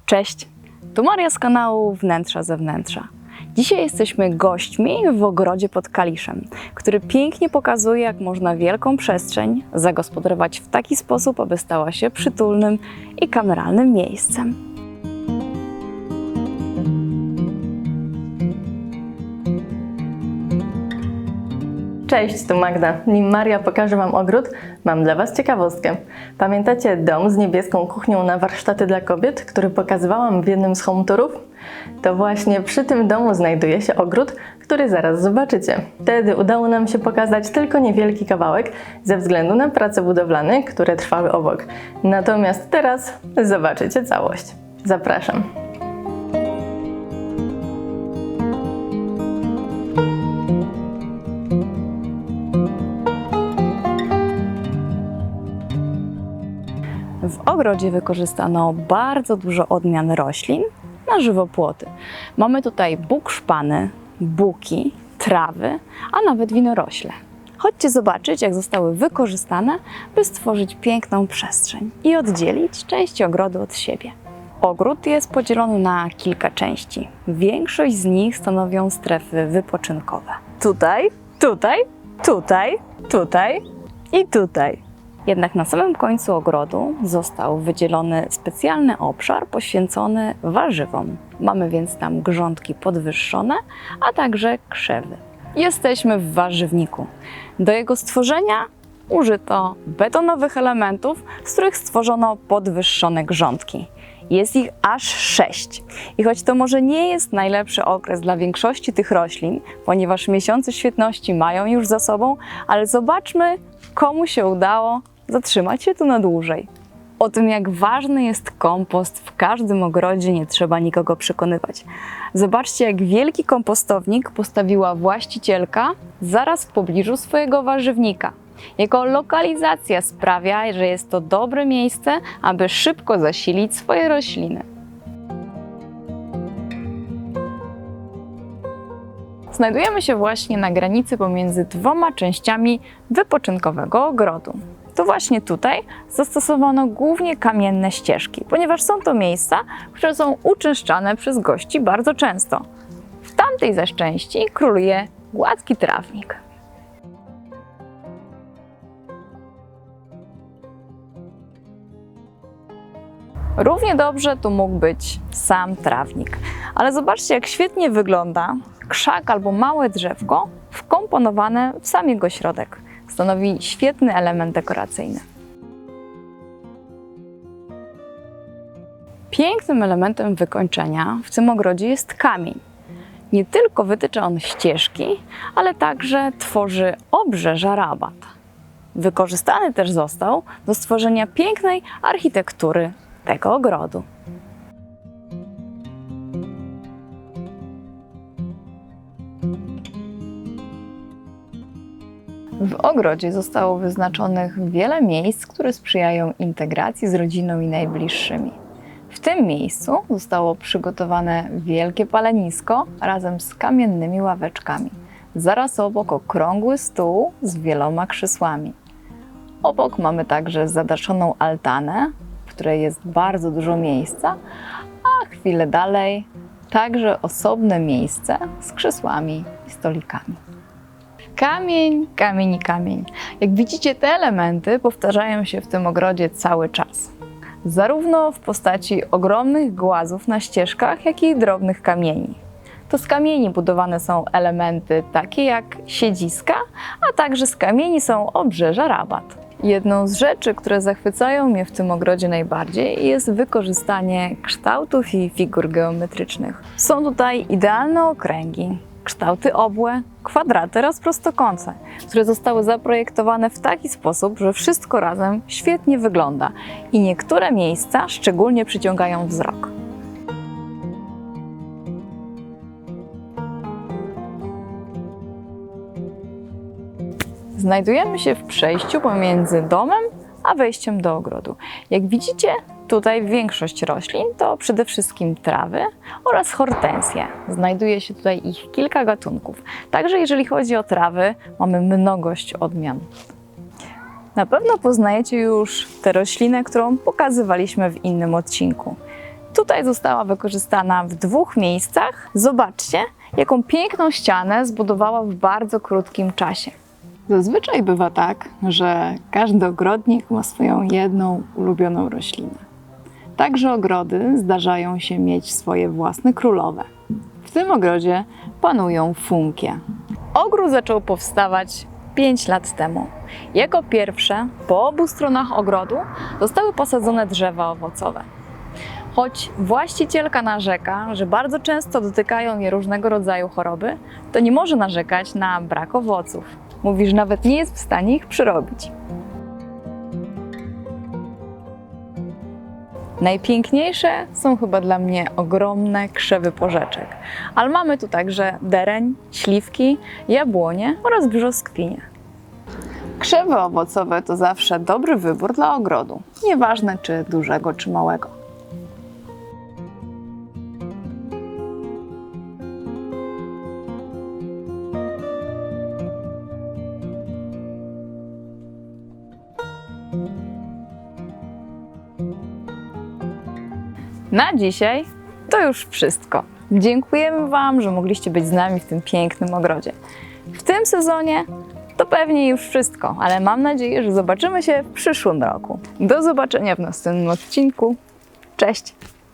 Cześć, tu Maria z kanału Wnętrza Zewnętrza. Dzisiaj jesteśmy gośćmi w ogrodzie pod Kaliszem, który pięknie pokazuje, jak można wielką przestrzeń zagospodarować w taki sposób, aby stała się przytulnym i kameralnym miejscem. Cześć, tu Magda. Nim Maria pokaże Wam ogród, mam dla Was ciekawostkę. Pamiętacie dom z niebieską kuchnią na warsztaty dla kobiet, który pokazywałam w jednym z home tourów? To właśnie przy tym domu znajduje się ogród, który zaraz zobaczycie. Wtedy udało nam się pokazać tylko niewielki kawałek ze względu na prace budowlane, które trwały obok. Natomiast teraz zobaczycie całość. Zapraszam. W ogrodzie wykorzystano bardzo dużo odmian roślin na żywopłoty. Mamy tutaj bukszpany, buki, trawy, a nawet winorośle. Chodźcie zobaczyć, jak zostały wykorzystane, by stworzyć piękną przestrzeń i oddzielić części ogrodu od siebie. Ogród jest podzielony na kilka części. Większość z nich stanowią strefy wypoczynkowe. Tutaj, tutaj, tutaj, tutaj i tutaj. Jednak na samym końcu ogrodu został wydzielony specjalny obszar poświęcony warzywom. Mamy więc tam grządki podwyższone, a także krzewy. Jesteśmy w warzywniku. Do jego stworzenia użyto betonowych elementów, z których stworzono podwyższone grządki. Jest ich aż 6. I choć to może nie jest najlepszy okres dla większości tych roślin, ponieważ miesiące świetności mają już za sobą, ale zobaczmy, komu się udało zatrzymać się tu na dłużej. O tym, jak ważny jest kompost w każdym ogrodzie, nie trzeba nikogo przekonywać. Zobaczcie, jak wielki kompostownik postawiła właścicielka zaraz w pobliżu swojego warzywnika. Jego lokalizacja sprawia, że jest to dobre miejsce, aby szybko zasilić swoje rośliny. Znajdujemy się właśnie na granicy pomiędzy dwoma częściami wypoczynkowego ogrodu. To właśnie tutaj zastosowano głównie kamienne ścieżki, ponieważ są to miejsca, które są uczęszczane przez gości bardzo często. W tamtej zaś części króluje gładki trawnik. Równie dobrze tu mógł być sam trawnik, ale zobaczcie, jak świetnie wygląda krzak albo małe drzewko wkomponowane w sam jego środek. Stanowi świetny element dekoracyjny. Pięknym elementem wykończenia w tym ogrodzie jest kamień. Nie tylko wytycza on ścieżki, ale także tworzy obrzeża rabat. Wykorzystany też został do stworzenia pięknej architektury tego ogrodu. W ogrodzie zostało wyznaczonych wiele miejsc, które sprzyjają integracji z rodziną i najbliższymi. W tym miejscu zostało przygotowane wielkie palenisko razem z kamiennymi ławeczkami. Zaraz obok okrągły stół z wieloma krzesłami. Obok mamy także zadaszoną altanę, w której jest bardzo dużo miejsca, a chwilę dalej także osobne miejsce z krzesłami i stolikami. Kamień, kamień i kamień. Jak widzicie, te elementy powtarzają się w tym ogrodzie cały czas. Zarówno w postaci ogromnych głazów na ścieżkach, jak i drobnych kamieni. To z kamieni budowane są elementy takie jak siedziska, a także z kamieni są obrzeża rabat. Jedną z rzeczy, które zachwycają mnie w tym ogrodzie najbardziej, jest wykorzystanie kształtów i figur geometrycznych. Są tutaj idealne okręgi, kształty obłe, kwadraty oraz prostokąty, które zostały zaprojektowane w taki sposób, że wszystko razem świetnie wygląda i niektóre miejsca szczególnie przyciągają wzrok. Znajdujemy się w przejściu pomiędzy domem a wejściem do ogrodu. Jak widzicie, tutaj większość roślin to przede wszystkim trawy oraz hortensje. Znajduje się tutaj ich kilka gatunków. Także jeżeli chodzi o trawy, mamy mnogość odmian. Na pewno poznajecie już tę roślinę, którą pokazywaliśmy w innym odcinku. Tutaj została wykorzystana w 2 miejscach. Zobaczcie, jaką piękną ścianę zbudowała w bardzo krótkim czasie. Zazwyczaj bywa tak, że każdy ogrodnik ma swoją jedną ulubioną roślinę. Także ogrody zdarzają się mieć swoje własne królowe. W tym ogrodzie panują funkie. Ogród zaczął powstawać 5 lat temu. Jako pierwsze po obu stronach ogrodu zostały posadzone drzewa owocowe. Choć właścicielka narzeka, że bardzo często dotykają je różnego rodzaju choroby, to nie może narzekać na brak owoców. Mówi, że nawet nie jest w stanie ich przyrobić. Najpiękniejsze są chyba dla mnie ogromne krzewy porzeczek, ale mamy tu także dereń, śliwki, jabłonie oraz brzoskwinie. Krzewy owocowe to zawsze dobry wybór dla ogrodu, nieważne czy dużego czy małego. Na dzisiaj to już wszystko. Dziękujemy Wam, że mogliście być z nami w tym pięknym ogrodzie. W tym sezonie to pewnie już wszystko, ale mam nadzieję, że zobaczymy się w przyszłym roku. Do zobaczenia w następnym odcinku. Cześć!